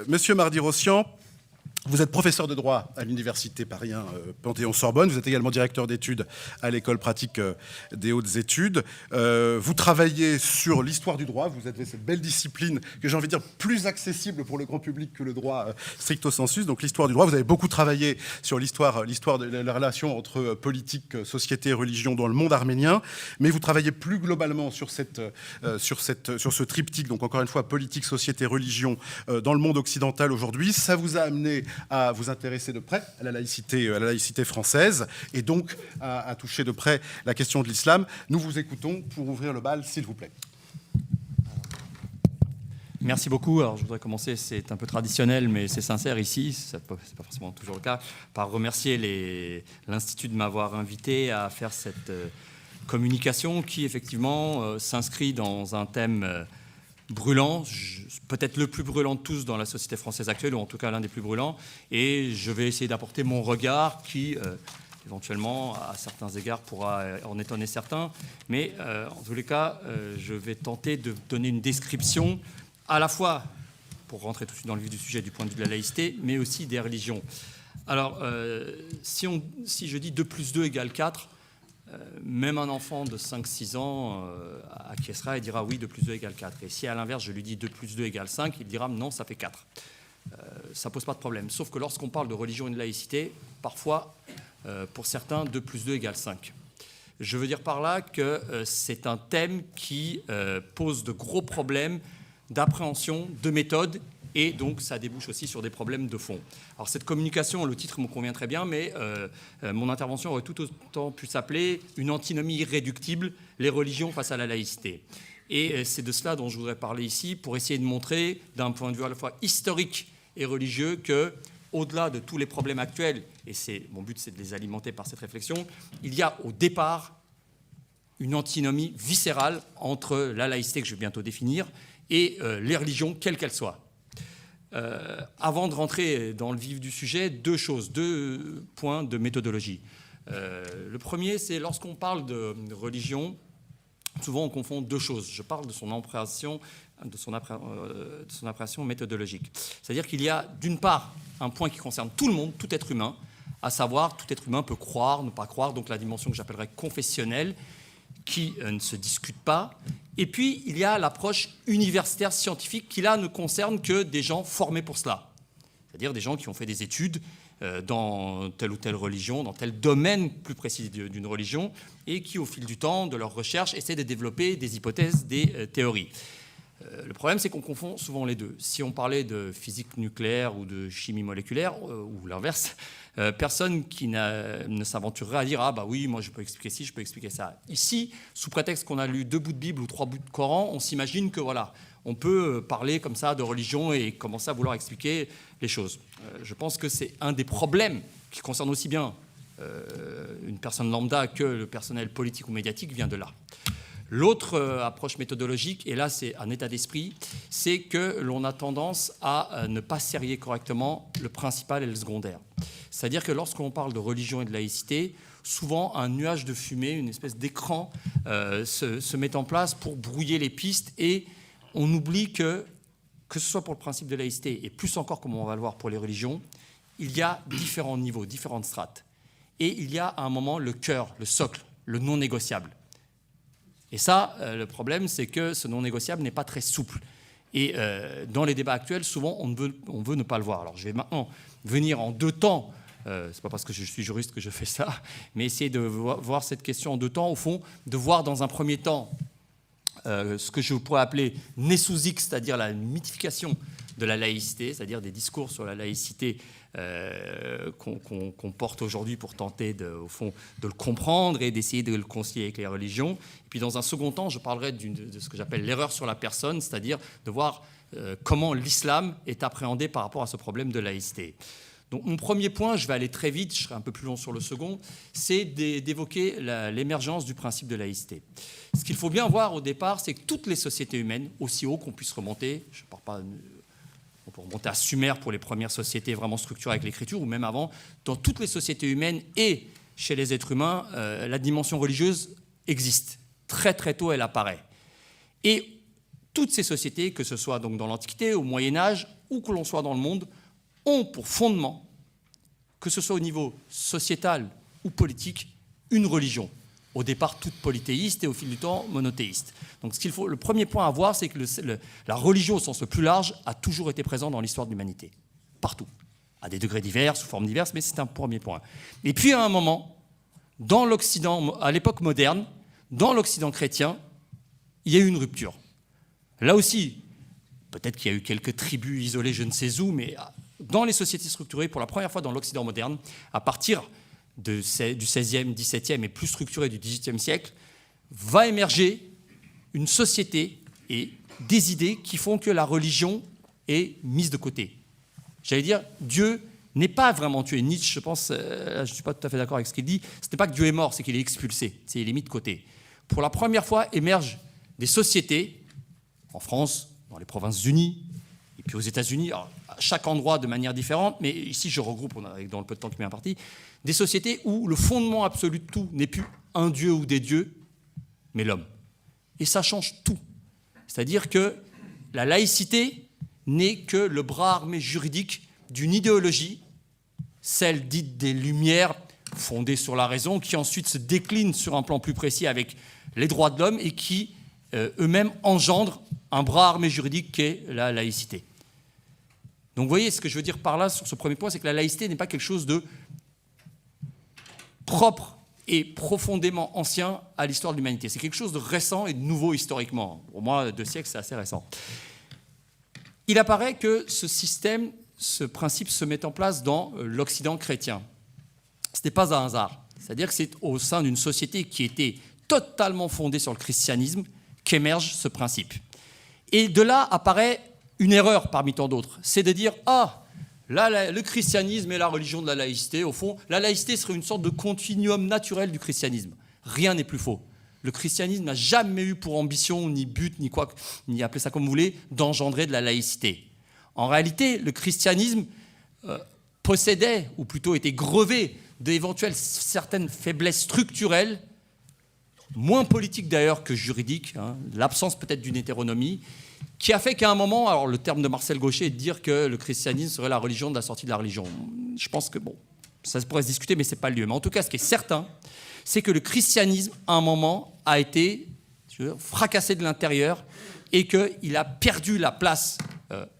Monsieur Mardy-Rossian, vous êtes professeur de droit à l'université Paris 1 Panthéon-Sorbonne. Vous êtes également directeur d'études à l'école pratique des hautes études. Vous travaillez sur l'histoire du droit. Vous avez cette belle discipline que j'ai envie de dire plus accessible pour le grand public que le droit stricto sensu. Donc l'histoire du droit. Vous avez beaucoup travaillé sur l'histoire de la relation entre politique, société et religion dans le monde arménien. Mais vous travaillez plus globalement sur ce triptyque. Donc encore une fois, politique, société, religion dans le monde occidental aujourd'hui. Ça vous a amené à vous intéresser de près à la laïcité française et donc à toucher de près la question de l'islam. Nous vous écoutons pour ouvrir le bal, s'il vous plaît. Merci beaucoup. Alors, je voudrais commencer, c'est un peu traditionnel, mais c'est sincère ici, c'est pas forcément toujours le cas, par remercier l'Institut de m'avoir invité à faire cette communication qui, effectivement, s'inscrit dans un thème brûlant, peut-être le plus brûlant de tous dans la société française actuelle, ou en tout cas l'un des plus brûlants. Et je vais essayer d'apporter mon regard qui, éventuellement, à certains égards, pourra en étonner certains. Mais en tous les cas, je vais tenter de donner une description à la fois, pour rentrer tout de suite dans le vif du sujet, du point de vue de la laïcité, mais aussi des religions. Alors, si je dis 2 + 2 = 4, même un enfant de 5-6 ans acquiescera et dira oui, 2 + 2 = 4. Et si à l'inverse, je lui dis 2 + 2 = 5, il dira non, ça fait 4. Ça ne pose pas de problème. Sauf que lorsqu'on parle de religion et de laïcité, parfois, pour certains, 2 + 2 = 5. Je veux dire par là que c'est un thème qui pose de gros problèmes d'appréhension, de méthode, et donc ça débouche aussi sur des problèmes de fond. Alors cette communication, le titre me convient très bien, mais mon intervention aurait tout autant pu s'appeler « Une antinomie irréductible, les religions face à la laïcité ». Et c'est de cela dont je voudrais parler ici, pour essayer de montrer, d'un point de vue à la fois historique et religieux, que au-delà de tous les problèmes actuels, et mon but c'est de les alimenter par cette réflexion, il y a au départ une antinomie viscérale entre la laïcité, que je vais bientôt définir, et les religions, quelles qu'elles soient. Avant de rentrer dans le vif du sujet, 2 points de méthodologie. Le premier, c'est lorsqu'on parle de religion, souvent on confond 2 choses. Je parle de son appréhension méthodologique. C'est-à-dire qu'il y a d'une part un point qui concerne tout le monde, tout être humain, à savoir tout être humain peut croire, ne pas croire, donc la dimension que j'appellerais confessionnelle, qui ne se discute pas. Et puis, il y a l'approche universitaire scientifique qui, là, ne concerne que des gens formés pour cela. C'est-à-dire des gens qui ont fait des études dans telle ou telle religion, dans tel domaine plus précis d'une religion, et qui, au fil du temps de leurs recherches, essaient de développer des hypothèses, des théories. Le problème, c'est qu'on confond souvent les deux. Si on parlait de physique nucléaire ou de chimie moléculaire, ou l'inverse, personne qui ne s'aventurerait à dire « Ah bah oui, moi je peux expliquer ci, je peux expliquer ça ». Ici, sous prétexte qu'on a lu 2 bouts de Bible ou 3 bouts de Coran, on s'imagine que voilà, on peut parler comme ça de religion et commencer à vouloir expliquer les choses. Je pense que c'est un des problèmes qui concerne aussi bien une personne lambda que le personnel politique ou médiatique vient de là. L'autre approche méthodologique, et là c'est un état d'esprit, c'est que l'on a tendance à ne pas serrer correctement le principal et le secondaire. C'est-à-dire que lorsqu'on parle de religion et de laïcité, souvent un nuage de fumée, une espèce d'écran se met en place pour brouiller les pistes, et on oublie que ce soit pour le principe de laïcité, et plus encore comme on va le voir pour les religions, il y a différents niveaux, différentes strates. Et il y a à un moment le cœur, le socle, le non négociable. Et ça, le problème, c'est que ce non négociable n'est pas très souple. Et dans les débats actuels, souvent, on veut ne pas le voir. Alors, je vais maintenant venir en 2 temps. C'est pas parce que je suis juriste que je fais ça, mais essayer de voir cette question en 2 temps. Au fond, de voir dans un premier temps ce que je pourrais appeler nesousique, c'est-à-dire la mythification de la laïcité, c'est-à-dire des discours sur la laïcité qu'on porte aujourd'hui pour tenter, au fond, de le comprendre et d'essayer de le concilier avec les religions. Et puis, dans un second temps, je parlerai de ce que j'appelle l'erreur sur la personne, c'est-à-dire de voir comment l'islam est appréhendé par rapport à ce problème de laïcité. Donc, mon premier point, je vais aller très vite, je serai un peu plus long sur le second, c'est d'évoquer l'émergence du principe de laïcité. Ce qu'il faut bien voir au départ, c'est que toutes les sociétés humaines, aussi haut qu'on puisse remonter, je ne parle pas... On peut remonter à Sumer pour les premières sociétés vraiment structurées avec l'écriture, ou même avant, dans toutes les sociétés humaines et chez les êtres humains, la dimension religieuse existe. Très très tôt, elle apparaît. Et toutes ces sociétés, que ce soit donc dans l'Antiquité, au Moyen-Âge, ou que l'on soit dans le monde, ont pour fondement, que ce soit au niveau sociétal ou politique, une religion. Au départ, toute polythéiste et au fil du temps, monothéiste. Donc le premier point à voir, c'est que la religion au sens le plus large a toujours été présente dans l'histoire de l'humanité. Partout. À des degrés divers, sous formes diverses, mais c'est un premier point. Et puis à un moment, dans l'Occident, à l'époque moderne, dans l'Occident chrétien, il y a eu une rupture. Là aussi, peut-être qu'il y a eu quelques tribus isolées, je ne sais où, mais dans les sociétés structurées, pour la première fois dans l'Occident moderne, à partir du XVIe, XVIIe et plus structuré du XVIIIe siècle, va émerger une société et des idées qui font que la religion est mise de côté. J'allais dire, Dieu n'est pas vraiment tué. Nietzsche, je pense, je ne suis pas tout à fait d'accord avec ce qu'il dit, ce n'est pas que Dieu est mort, c'est qu'il est expulsé, il est mis de côté. Pour la première fois, émergent des sociétés, en France, dans les Provinces-Unies, et puis aux États-Unis, à chaque endroit de manière différente, mais ici je regroupe, dans le peu de temps qui m'est imparti, des sociétés où le fondement absolu de tout n'est plus un dieu ou des dieux, mais l'homme. Et ça change tout. C'est-à-dire que la laïcité n'est que le bras armé juridique d'une idéologie, celle dite des Lumières, fondée sur la raison, qui ensuite se décline sur un plan plus précis avec les droits de l'homme et qui eux-mêmes engendrent un bras armé juridique qu'est la laïcité. Donc vous voyez, ce que je veux dire par là, sur ce premier point, c'est que la laïcité n'est pas quelque chose de propre et profondément ancien à l'histoire de l'humanité. C'est quelque chose de récent et de nouveau historiquement. Pour moi, 2 siècles, c'est assez récent. Il apparaît que ce système, ce principe se met en place dans l'Occident chrétien. Ce n'est pas un hasard. C'est-à-dire que c'est au sein d'une société qui était totalement fondée sur le christianisme qu'émerge ce principe. Et de là apparaît une erreur parmi tant d'autres. C'est de dire, là, le christianisme est la religion de la laïcité. Au fond, la laïcité serait une sorte de continuum naturel du christianisme. Rien n'est plus faux. Le christianisme n'a jamais eu pour ambition, ni but, ni quoi, ni appelez ça comme vous voulez, d'engendrer de la laïcité. En réalité, le christianisme possédait, ou plutôt était grevé, d'éventuelles certaines faiblesses structurelles, moins politiques d'ailleurs que juridiques, l'absence peut-être d'une hétéronomie, qui a fait qu'à un moment, alors le terme de Marcel Gauchet est de dire que le christianisme serait la religion de la sortie de la religion. Je pense que, bon, ça pourrait se discuter, mais ce n'est pas le lieu. Mais en tout cas, ce qui est certain, c'est que le christianisme, à un moment, a été fracassé de l'intérieur et qu'il a perdu la place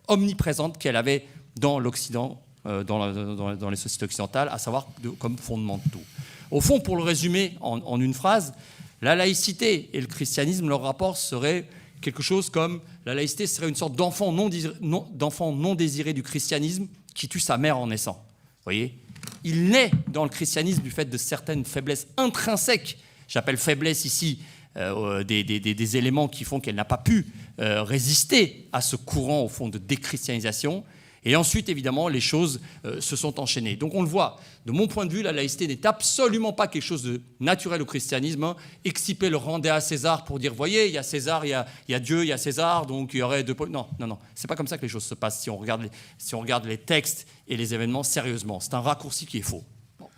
omniprésente qu'elle avait dans l'Occident, dans les sociétés occidentales, à savoir comme fondement de tout. Au fond, pour le résumer en une phrase, la laïcité et le christianisme, leur rapport serait quelque chose comme la laïcité serait une sorte d'enfant non désiré du christianisme qui tue sa mère en naissant. Vous voyez ? Il naît dans le christianisme du fait de certaines faiblesses intrinsèques, j'appelle faiblesse ici, des éléments qui font qu'elle n'a pas pu résister à ce courant au fond de déchristianisation. Et ensuite, évidemment, les choses se sont enchaînées. Donc on le voit, de mon point de vue, la laïcité n'est absolument pas quelque chose de naturel au christianisme. Exciper le rendait à César pour dire, voyez, il y a César, il y a Dieu, il y a César, donc il y aurait deux... Non, c'est pas comme ça que les choses se passent si on regarde les textes et les événements sérieusement. C'est un raccourci qui est faux. Bon.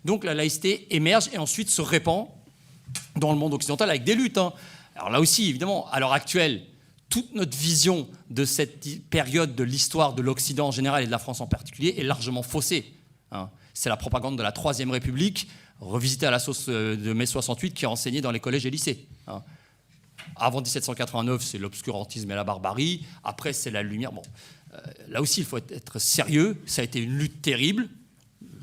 Donc la laïcité émerge et ensuite se répand dans le monde occidental avec des luttes. Alors là aussi, évidemment, à l'heure actuelle, toute notre vision de cette période de l'histoire de l'Occident en général et de la France en particulier est largement faussée. C'est la propagande de la Troisième République, revisitée à la sauce de mai 68, qui est enseignée dans les collèges et lycées. Avant 1789, c'est l'obscurantisme et la barbarie. Après, c'est la lumière. Bon, là aussi, il faut être sérieux. Ça a été une lutte terrible.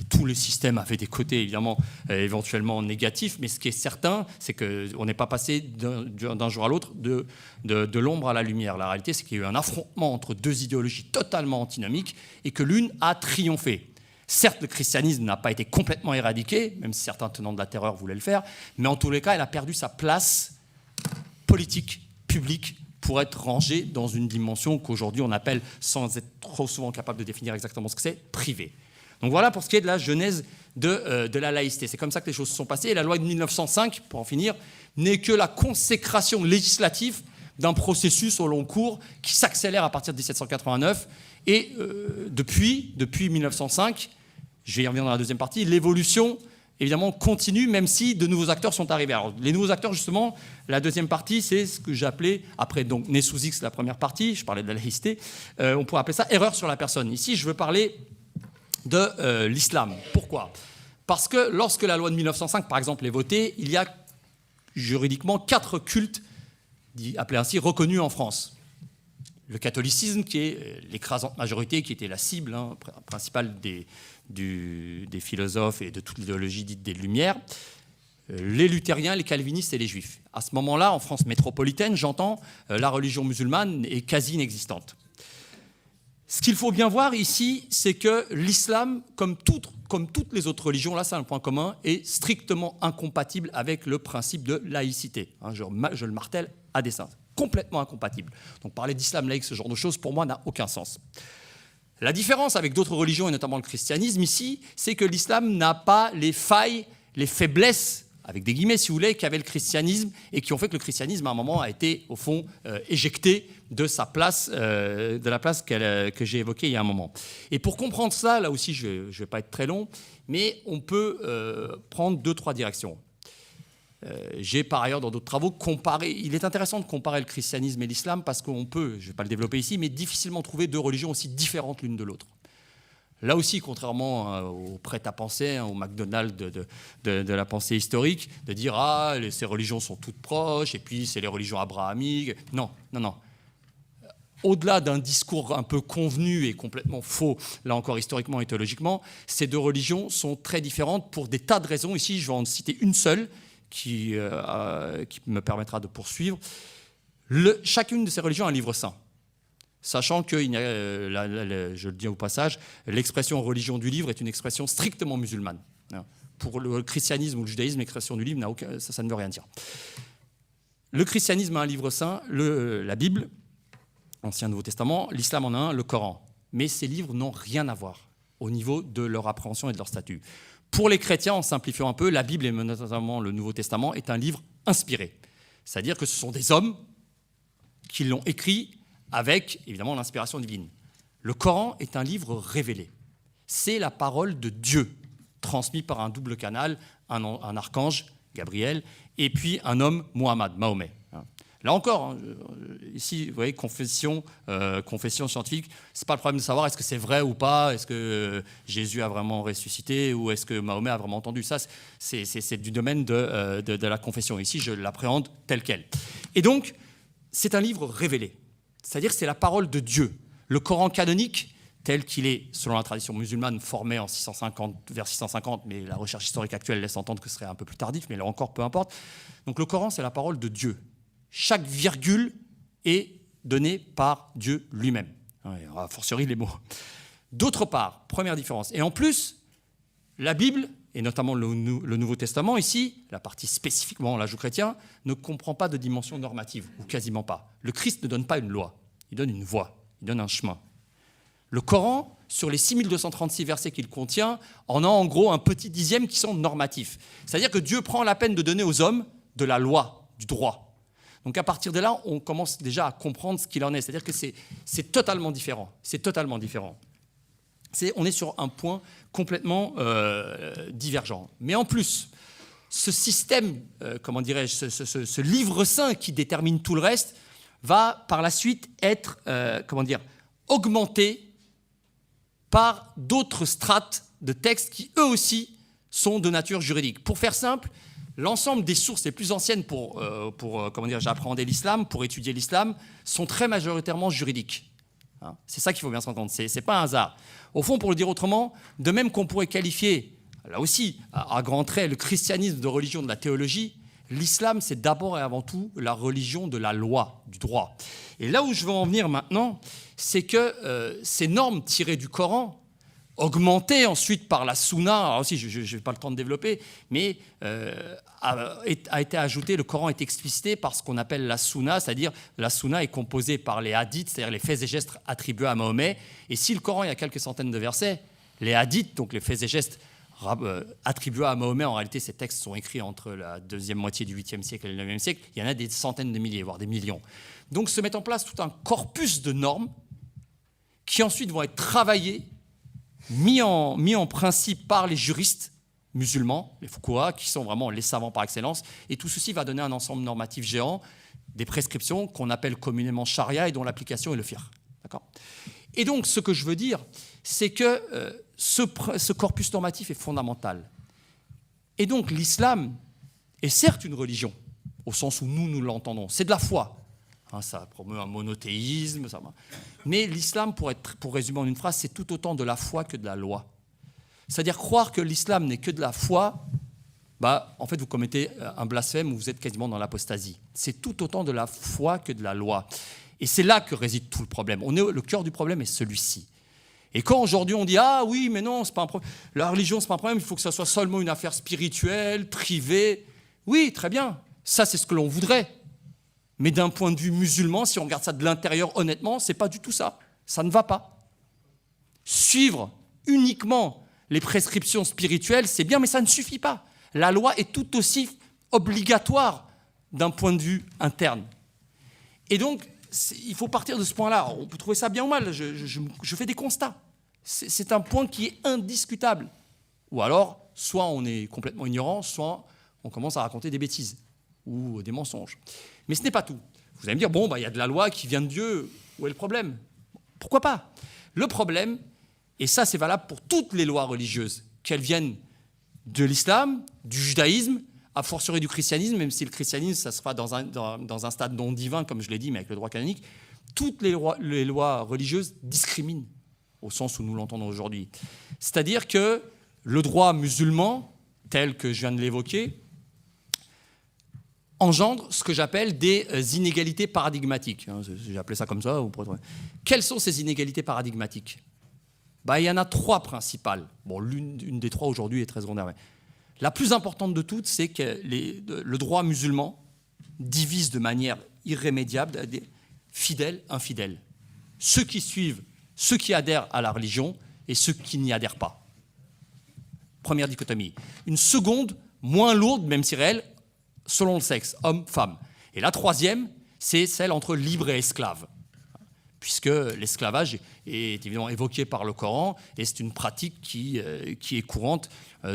Tous les systèmes avaient des côtés, évidemment, éventuellement négatifs, mais ce qui est certain, c'est qu'on n'est pas passé d'un jour à l'autre de l'ombre à la lumière. La réalité, c'est qu'il y a eu un affrontement entre deux idéologies totalement antinomiques et que l'une a triomphé. Certes, le christianisme n'a pas été complètement éradiqué, même si certains tenants de la terreur voulaient le faire, mais en tous les cas, elle a perdu sa place politique, publique, pour être rangée dans une dimension qu'aujourd'hui on appelle, sans être trop souvent capable de définir exactement ce que c'est, privée. Donc voilà pour ce qui est de la genèse de la laïcité. C'est comme ça que les choses se sont passées. Et la loi de 1905, pour en finir, n'est que la consécration législative d'un processus au long cours qui s'accélère à partir de 1789. Et depuis 1905, je vais y revenir dans la deuxième partie, l'évolution évidemment, continue, même si de nouveaux acteurs sont arrivés. Alors, les nouveaux acteurs, justement, la deuxième partie, c'est ce que j'appelais, après, donc, né sous X, la première partie, je parlais de la laïcité, on pourrait appeler ça erreur sur la personne. Ici, je veux parler de l'islam. Pourquoi ? Parce que lorsque la loi de 1905, par exemple, est votée, il y a juridiquement 4 cultes, appelés ainsi, reconnus en France. Le catholicisme, qui est l'écrasante majorité, qui était la cible principale des philosophes et de toute l'idéologie dite des Lumières, les luthériens, les calvinistes et les juifs. À ce moment-là, en France métropolitaine, j'entends, la religion musulmane est quasi inexistante. Ce qu'il faut bien voir ici, c'est que l'islam, comme toutes les autres religions, là c'est un point commun, est strictement incompatible avec le principe de laïcité. Je le martèle à dessein. Complètement incompatible. Donc parler d'islam laïque, ce genre de choses, pour moi, n'a aucun sens. La différence avec d'autres religions, et notamment le christianisme ici, c'est que l'islam n'a pas les failles, les faiblesses, avec des guillemets si vous voulez, qu'avait le christianisme, et qui ont fait que le christianisme, à un moment, a été, au fond, éjecté de sa place, de la place que j'ai évoquée il y a un moment. Et pour comprendre ça, là aussi, je ne vais pas être très long, mais on peut prendre 2-3 directions. J'ai par ailleurs dans d'autres travaux comparé. Il est intéressant de comparer le christianisme et l'islam parce qu'on peut, je ne vais pas le développer ici, mais difficilement trouver 2 religions aussi différentes l'une de l'autre. Là aussi, contrairement au prêt-à-penser, au McDonald's de la pensée historique, de dire ces religions sont toutes proches et puis c'est les religions abrahamiques. Non. Au-delà d'un discours un peu convenu et complètement faux, là encore historiquement et théologiquement, ces 2 religions sont très différentes pour des tas de raisons. Ici, je vais en citer une seule qui me permettra de poursuivre. Chacune de ces religions a un livre saint, sachant que, je le dis au passage, l'expression religion du livre est une expression strictement musulmane. Pour le christianisme ou le judaïsme, l'expression du livre, ça ne veut rien dire. Le christianisme a un livre saint, la Bible, Ancien Nouveau Testament, l'islam en a un, le Coran. Mais ces livres n'ont rien à voir au niveau de leur appréhension et de leur statut. Pour les chrétiens, en simplifiant un peu, la Bible, et notamment le Nouveau Testament, est un livre inspiré. C'est-à-dire que ce sont des hommes qui l'ont écrit avec, évidemment, l'inspiration divine. Le Coran est un livre révélé. C'est la parole de Dieu, transmise par un double canal, un archange, Gabriel, et puis un homme, Mohammed, Mahomet. Là encore, ici, vous voyez, confession scientifique, ce n'est pas le problème de savoir est-ce que c'est vrai ou pas, est-ce que Jésus a vraiment ressuscité ou est-ce que Mahomet a vraiment entendu. Ça, c'est du domaine de la confession. Ici, je l'appréhende tel quel. Et donc, c'est un livre révélé, c'est-à-dire que c'est la parole de Dieu. Le Coran canonique, tel qu'il est, selon la tradition musulmane, formé en 650, vers 650, mais la recherche historique actuelle laisse entendre que ce serait un peu plus tardif, mais là encore, peu importe. Donc le Coran, c'est la parole de Dieu. Chaque virgule est donnée par Dieu lui-même. A fortiori les mots. D'autre part, première différence. Et en plus, la Bible, et notamment le Nouveau Testament ici, la partie spécifiquement l'ajout chrétien, ne comprend pas de dimension normative, ou quasiment pas. Le Christ ne donne pas une loi, il donne une voie, il donne un chemin. Le Coran, sur les 6236 versets qu'il contient, en a en gros un petit dixième qui sont normatifs. C'est-à-dire que Dieu prend la peine de donner aux hommes de la loi, du droit. Donc à partir de là, on commence déjà à comprendre ce qu'il en est. C'est-à-dire que c'est totalement différent. C'est totalement différent. On est sur un point complètement divergent. Mais en plus, ce système, ce livre saint qui détermine tout le reste, va par la suite être augmenté par d'autres strates de textes qui, eux aussi, sont de nature juridique. Pour faire simple, l'ensemble des sources les plus anciennes pour appréhender l'islam, pour étudier l'islam, sont très majoritairement juridiques. C'est ça qu'il faut bien s'entendre, ce n'est pas un hasard. Au fond, pour le dire autrement, de même qu'on pourrait qualifier, là aussi, à grands traits, le christianisme de religion de la théologie, l'islam, c'est d'abord et avant tout la religion de la loi, du droit. Et là où je veux en venir maintenant, c'est que ces normes tirées du Coran, augmenté ensuite par la Sunna, alors aussi je n'ai pas le temps de développer, mais a été ajouté, le Coran est explicité par ce qu'on appelle la Sunna, c'est-à-dire la Sunna est composée par les hadiths, c'est-à-dire les faits et gestes attribués à Mahomet, et si le Coran il y a quelques centaines de versets, les hadiths, donc les faits et gestes attribués à Mahomet, en réalité ces textes sont écrits entre la deuxième moitié du 8e siècle et le 9e siècle, il y en a des centaines de milliers, voire des millions. Donc se met en place tout un corpus de normes qui ensuite vont être travaillées, mis en principe par les juristes, musulmans, les fuqaha, qui sont vraiment les savants par excellence. Et tout ceci va donner un ensemble normatif géant, des prescriptions qu'on appelle communément charia et dont l'application est le fiqh. D'accord ? Et donc, ce que je veux dire, c'est que ce corpus normatif est fondamental. Et donc, l'islam est certes une religion, au sens où nous l'entendons. C'est de la foi. Ça promeut un monothéisme. Mais l'islam, pour résumer en une phrase, c'est tout autant de la foi que de la loi. C'est-à-dire croire que l'islam n'est que de la foi, en fait, vous commettez un blasphème ou vous êtes quasiment dans l'apostasie. C'est tout autant de la foi que de la loi. Et c'est là que réside tout le problème. Le cœur du problème est celui-ci. Et quand aujourd'hui on dit « Ah oui, mais non, c'est pas un problème. La religion, c'est pas un problème, il faut que ça soit seulement une affaire spirituelle, privée. » Oui, très bien, ça c'est ce que l'on voudrait. Mais d'un point de vue musulman, si on regarde ça de l'intérieur honnêtement, c'est pas du tout ça. Ça ne va pas. Suivre uniquement les prescriptions spirituelles, c'est bien, mais ça ne suffit pas. La loi est tout aussi obligatoire d'un point de vue interne. Et donc, il faut partir de ce point-là. On peut trouver ça bien ou mal, je fais des constats. C'est un point qui est indiscutable. Ou alors, soit on est complètement ignorant, soit on commence à raconter des bêtises ou des mensonges. Mais ce n'est pas tout. Vous allez me dire, il y a de la loi qui vient de Dieu, où est le problème ? Pourquoi pas ? Le problème, et ça c'est valable pour toutes les lois religieuses, qu'elles viennent de l'islam, du judaïsme, a fortiori du christianisme, même si le christianisme, ça sera dans un stade non divin, comme je l'ai dit, mais avec le droit canonique, toutes les lois religieuses discriminent, au sens où nous l'entendons aujourd'hui. C'est-à-dire que le droit musulman, tel que je viens de l'évoquer, engendre ce que j'appelle des inégalités paradigmatiques. J'ai appelé ça comme ça. Quelles sont ces inégalités paradigmatiques ? Il y en a trois principales. Une des trois aujourd'hui est très secondaire. Mais la plus importante de toutes, c'est que le droit musulman divise de manière irrémédiable des fidèles, infidèles. Ceux qui suivent, ceux qui adhèrent à la religion et ceux qui n'y adhèrent pas. Première dichotomie. Une seconde, moins lourde, même si réelle, selon le sexe, homme, femme. Et la troisième, c'est celle entre libre et esclave, puisque l'esclavage est évidemment évoqué par le Coran, et c'est une pratique qui est courante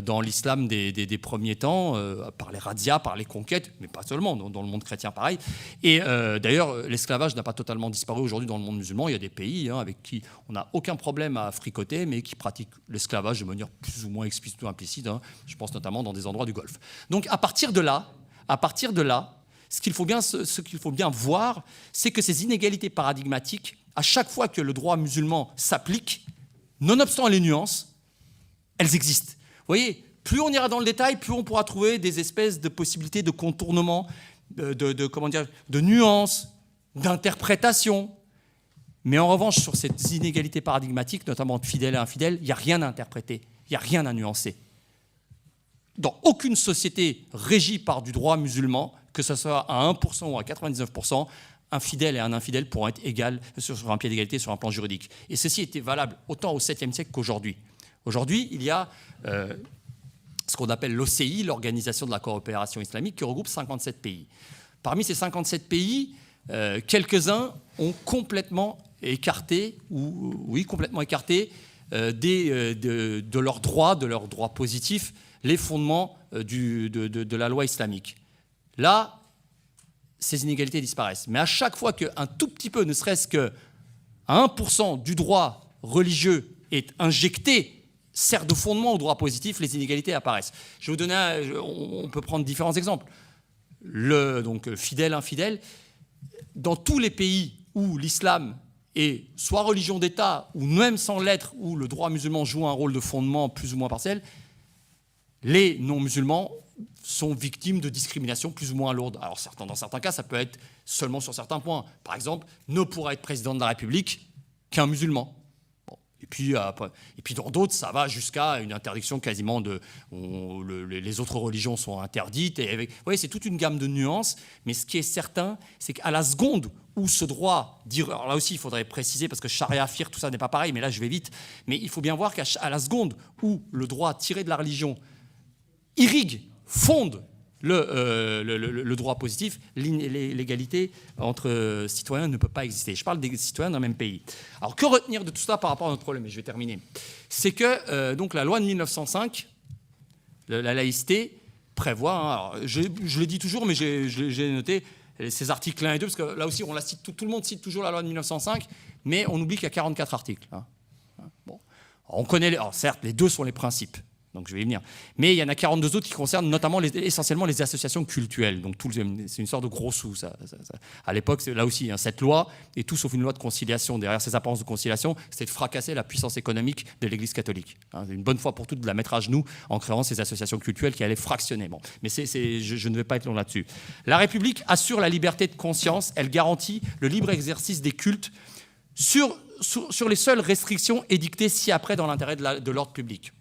dans l'islam des premiers temps, par les razzias, par les conquêtes, mais pas seulement, dans le monde chrétien pareil. Et d'ailleurs, l'esclavage n'a pas totalement disparu aujourd'hui dans le monde musulman. Il y a des pays avec qui on n'a aucun problème à fricoter, mais qui pratiquent l'esclavage de manière plus ou moins explicite ou implicite. Je pense notamment dans des endroits du Golfe. Donc à partir de là, ce qu'il faut bien voir, c'est que ces inégalités paradigmatiques, à chaque fois que le droit musulman s'applique, nonobstant les nuances, elles existent. Vous voyez, plus on ira dans le détail, plus on pourra trouver des espèces de possibilités de contournement, de nuances, d'interprétation. Mais en revanche, sur ces inégalités paradigmatiques, notamment entre fidèles et infidèles, il n'y a rien à interpréter, il n'y a rien à nuancer. Dans aucune société régie par du droit musulman, que ce soit à 1% ou à 99%, un fidèle et un infidèle pourront être égaux sur un pied d'égalité sur un plan juridique. Et ceci était valable autant au 7e siècle qu'aujourd'hui. Aujourd'hui, il y a ce qu'on appelle l'OCI, l'Organisation de la coopération islamique, qui regroupe 57 pays. Parmi ces 57 pays, quelques-uns ont complètement écarté, de leurs droits positifs, les fondements de la loi islamique. Là, ces inégalités disparaissent. Mais à chaque fois qu'un tout petit peu, ne serait-ce qu'à 1% du droit religieux est injecté, sert de fondement au droit positif, les inégalités apparaissent. Je vais vous donner, on peut prendre différents exemples. Donc fidèle, infidèle, dans tous les pays où l'islam est soit religion d'État, ou même sans l'être, où le droit musulman joue un rôle de fondement plus ou moins partiel, les non-musulmans sont victimes de discriminations plus ou moins lourdes. Alors dans certains cas, ça peut être seulement sur certains points. Par exemple, ne pourra être président de la République qu'un musulman. Et puis dans d'autres, ça va jusqu'à une interdiction quasiment les autres religions sont interdites. Et vous voyez, c'est toute une gamme de nuances. Mais ce qui est certain, c'est qu'à la seconde où ce droit, alors là aussi il faudrait préciser, parce que charia, fiqh, tout ça n'est pas pareil, mais là je vais vite. Mais il faut bien voir qu'à la seconde où le droit tiré de la religion irrigue, fonde le droit positif, l'égalité entre citoyens ne peut pas exister. Je parle des citoyens d'un même pays. Alors que retenir de tout ça par rapport à notre problème ? Et je vais terminer. C'est que donc la loi de 1905 La laïcité prévoit, alors, je le dis toujours, mais j'ai noté ces articles 1 et 2, parce que là aussi, on la cite, tout le monde cite toujours la loi de 1905, mais on oublie qu'il y a 44 articles. Bon. On connaît, alors certes, les deux sont les principes, donc je vais y venir. Mais il y en a 42 autres qui concernent notamment essentiellement les associations cultuelles. Donc c'est une sorte de gros sou. À l'époque, là aussi, cette loi est tout sauf une loi de conciliation. Derrière ces apparences de conciliation, c'était de fracasser la puissance économique de l'Église catholique. Une bonne fois pour toutes, de la mettre à genoux en créant ces associations cultuelles qui allaient fractionner. Bon. Mais je ne vais pas être long là-dessus. La République assure la liberté de conscience. Elle garantit le libre exercice des cultes sur les seules restrictions édictées ci-après dans l'intérêt de l'ordre public.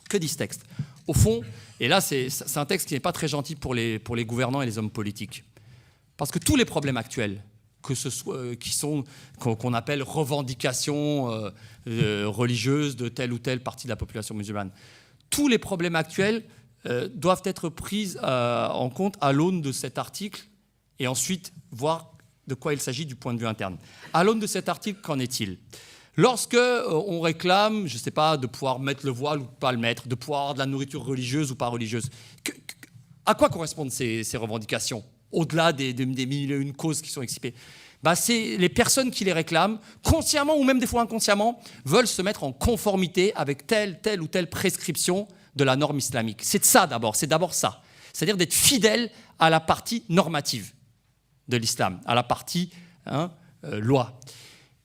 Que dit ce texte? Au fond, et là c'est un texte qui n'est pas très gentil pour les gouvernants et les hommes politiques. Parce que tous les problèmes actuels, que ce soit, qu'on appelle revendications religieuses de telle ou telle partie de la population musulmane, tous les problèmes actuels doivent être pris en compte à l'aune de cet article et ensuite voir de quoi il s'agit du point de vue interne. À l'aune de cet article, qu'en est-il? Lorsque on réclame, je ne sais pas, de pouvoir mettre le voile ou pas le mettre, de pouvoir avoir de la nourriture religieuse ou pas religieuse, à quoi correspondent ces revendications, au-delà des mille et une causes qui sont excipées? C'est les personnes qui les réclament, consciemment ou même des fois inconsciemment, veulent se mettre en conformité avec telle ou telle prescription de la norme islamique. C'est ça d'abord, ça. C'est-à-dire d'être fidèle à la partie normative de l'islam, à la partie loi.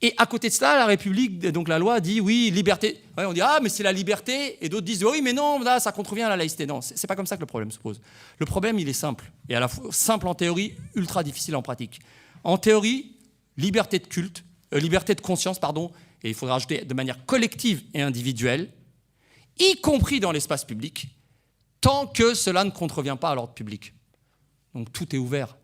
Et à côté de cela, la République, donc la loi dit oui, liberté. Ouais, on dit mais c'est la liberté, et d'autres disent oui, mais non, là, ça contrevient à la laïcité. Non, c'est pas comme ça que le problème se pose. Le problème, il est simple, et à la fois simple en théorie, ultra difficile en pratique. En théorie, liberté de culte, liberté de conscience, pardon, et il faudra ajouter de manière collective et individuelle, y compris dans l'espace public, tant que cela ne contrevient pas à l'ordre public. Donc tout est ouvert.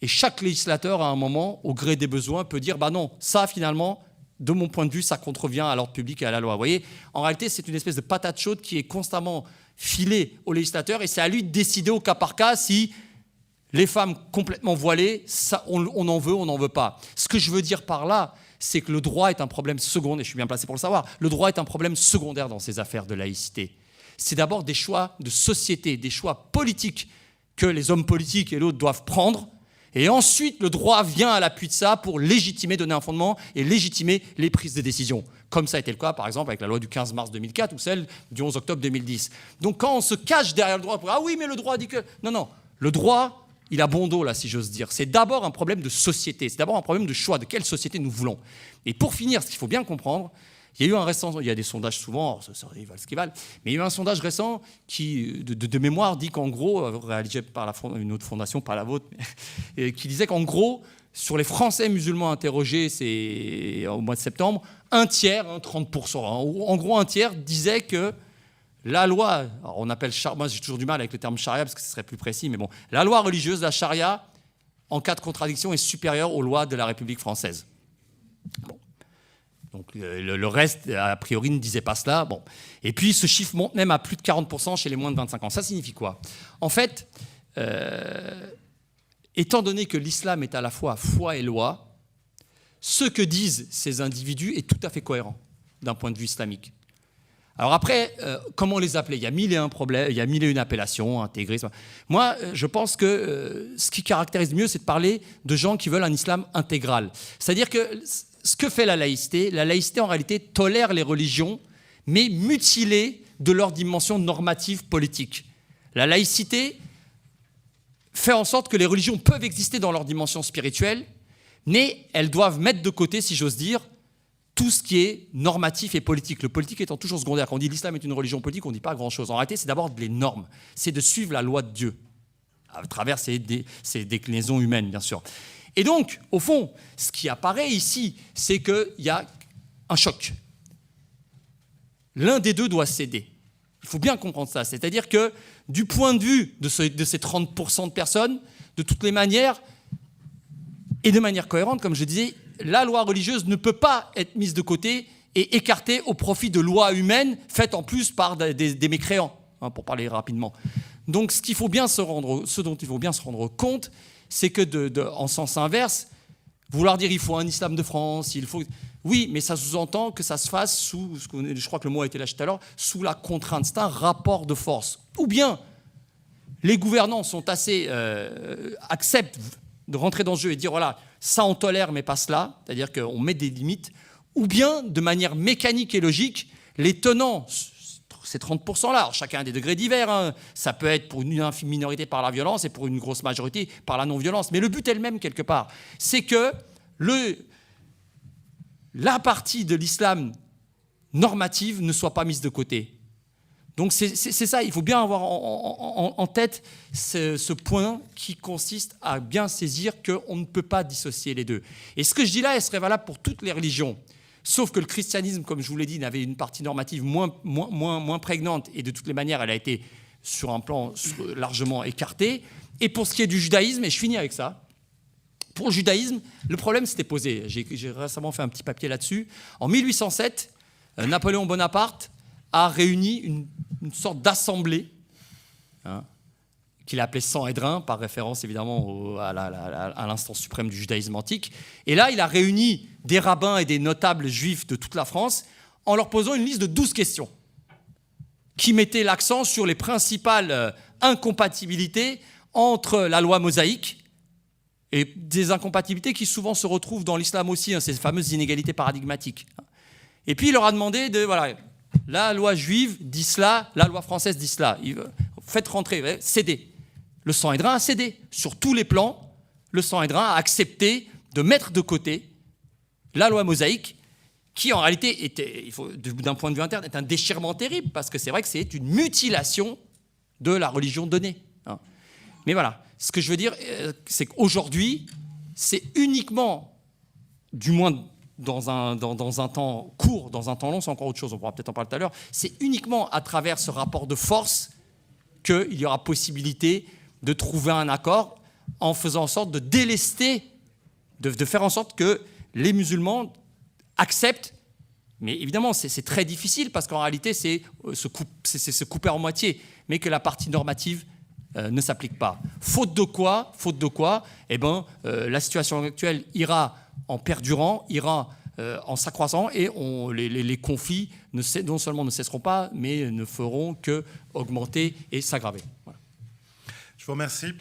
Et chaque législateur, à un moment, au gré des besoins, peut dire non, ça, finalement, de mon point de vue, ça contrevient à l'ordre public et à la loi. Vous voyez, en réalité, c'est une espèce de patate chaude qui est constamment filée au législateur et c'est à lui de décider au cas par cas si les femmes complètement voilées, ça, on en veut, on n'en veut pas. Ce que je veux dire par là, c'est que le droit est un problème secondaire, et je suis bien placé pour le savoir, le droit est un problème secondaire dans ces affaires de laïcité. C'est d'abord des choix de société, des choix politiques que les hommes politiques et l'autre doivent prendre. Et ensuite, le droit vient à l'appui de ça pour légitimer, donner un fondement et légitimer les prises de décision. Comme ça a été le cas, par exemple, avec la loi du 15 mars 2004 ou celle du 11 octobre 2010. Donc quand on se cache derrière le droit pour « Ah oui, mais le droit dit que… » Non, le droit, il a bon dos, là, si j'ose dire. C'est d'abord un problème de société, c'est d'abord un problème de choix, de quelle société nous voulons. Et pour finir, ce qu'il faut bien comprendre, il y a des sondages souvent, ils valent ce qu'ils valent, mais il y a eu un sondage récent qui, de mémoire, dit qu'en gros, réalisé par une autre fondation, pas la vôtre, mais, qui disait qu'en gros, sur les Français musulmans interrogés au mois de septembre, un tiers, 30%, en gros un tiers disait que la loi, alors on appelle, moi j'ai toujours du mal avec le terme charia parce que ce serait plus précis, mais bon, la loi religieuse, la charia, en cas de contradiction, est supérieure aux lois de la République française. Bon. Donc le reste, a priori, ne disait pas cela. Bon. Et puis ce chiffre monte même à plus de 40% chez les moins de 25 ans. Ça signifie quoi? En fait, étant donné que l'islam est à la fois foi et loi, ce que disent ces individus est tout à fait cohérent d'un point de vue islamique. Alors après, comment les appeler? Il y a mille et un problèmes, il y a mille et une appellations, intégrisme. Moi, je pense que ce qui caractérise mieux, c'est de parler de gens qui veulent un islam intégral. C'est-à-dire que ce que fait la laïcité, en réalité tolère les religions, mais mutilées de leur dimension normative politique. La laïcité fait en sorte que les religions peuvent exister dans leur dimension spirituelle, mais elles doivent mettre de côté, si j'ose dire, tout ce qui est normatif et politique. Le politique étant toujours secondaire. Quand on dit l'islam est une religion politique, on ne dit pas grand-chose. En réalité, c'est d'abord les normes. C'est de suivre la loi de Dieu, à travers ses déclinaisons humaines, bien sûr. Et donc, au fond, ce qui apparaît ici, c'est qu'il y a un choc. L'un des deux doit céder. Il faut bien comprendre ça. C'est-à-dire que, du point de vue de ces 30% de personnes, de toutes les manières, et de manière cohérente, comme je disais, la loi religieuse ne peut pas être mise de côté et écartée au profit de lois humaines faites en plus par des mécréants, pour parler rapidement. Donc, ce dont il faut bien se rendre compte, c'est que, en sens inverse, vouloir dire il faut un islam de France, Oui, mais ça sous-entend que ça se fasse sous, je crois que le mot a été lâché tout à l'heure, sous la contrainte. C'est un rapport de force. Ou bien, les gouvernants sont assez, acceptent de rentrer dans le jeu et dire, voilà, ça on tolère, mais pas cela, c'est-à-dire qu'on met des limites. Ou bien, de manière mécanique et logique, les tenants, ces 30%-là, alors chacun a des degrés divers, hein. Ça peut être pour une infime minorité par la violence et pour une grosse majorité par la non-violence. Mais le but est le même quelque part. C'est que la partie de l'islam normative ne soit pas mise de côté. Donc c'est ça, il faut bien avoir en tête ce point qui consiste à bien saisir qu'on ne peut pas dissocier les deux. Et ce que je dis là, elle serait valable pour toutes les religions. Sauf que le christianisme, comme je vous l'ai dit, n'avait une partie normative moins prégnante et de toutes les manières, elle a été sur un plan largement écartée. Et pour ce qui est du judaïsme, et je finis avec ça, pour le judaïsme, le problème s'était posé. J'ai récemment fait un petit papier là-dessus. En 1807, Napoléon Bonaparte a réuni une sorte d'assemblée, hein, qu'il a appelée Sanhédrin, par référence évidemment à l'instance suprême du judaïsme antique. Et là, il a réuni des rabbins et des notables juifs de toute la France en leur posant une liste de 12 questions qui mettaient l'accent sur les principales incompatibilités entre la loi mosaïque et des incompatibilités qui souvent se retrouvent dans l'islam aussi, hein, ces fameuses inégalités paradigmatiques. Et puis il leur a demandé de... Voilà, la loi juive dit cela, la loi française dit cela. Faites rentrer, cédez. Le Sanhédrin a cédé. Sur tous les plans, le Sanhédrin a accepté de mettre de côté la loi mosaïque, qui en réalité était, d'un point de vue interne, est un déchirement terrible, parce que c'est vrai que c'est une mutilation de la religion donnée. Mais voilà, ce que je veux dire, c'est qu'aujourd'hui, c'est uniquement, du moins dans un temps court, dans un temps long, c'est encore autre chose, on pourra peut-être en parler tout à l'heure, c'est uniquement à travers ce rapport de force qu'il y aura possibilité de trouver un accord en faisant en sorte de délester, de faire en sorte que les musulmans acceptent, mais évidemment c'est très difficile parce qu'en réalité c'est se couper en moitié, mais que la partie normative ne s'applique pas. Faute de quoi, eh ben, la situation actuelle ira en perdurant, ira en s'accroissant et les conflits non seulement ne cesseront pas, mais ne feront qu'augmenter et s'aggraver. Voilà. Je vous remercie.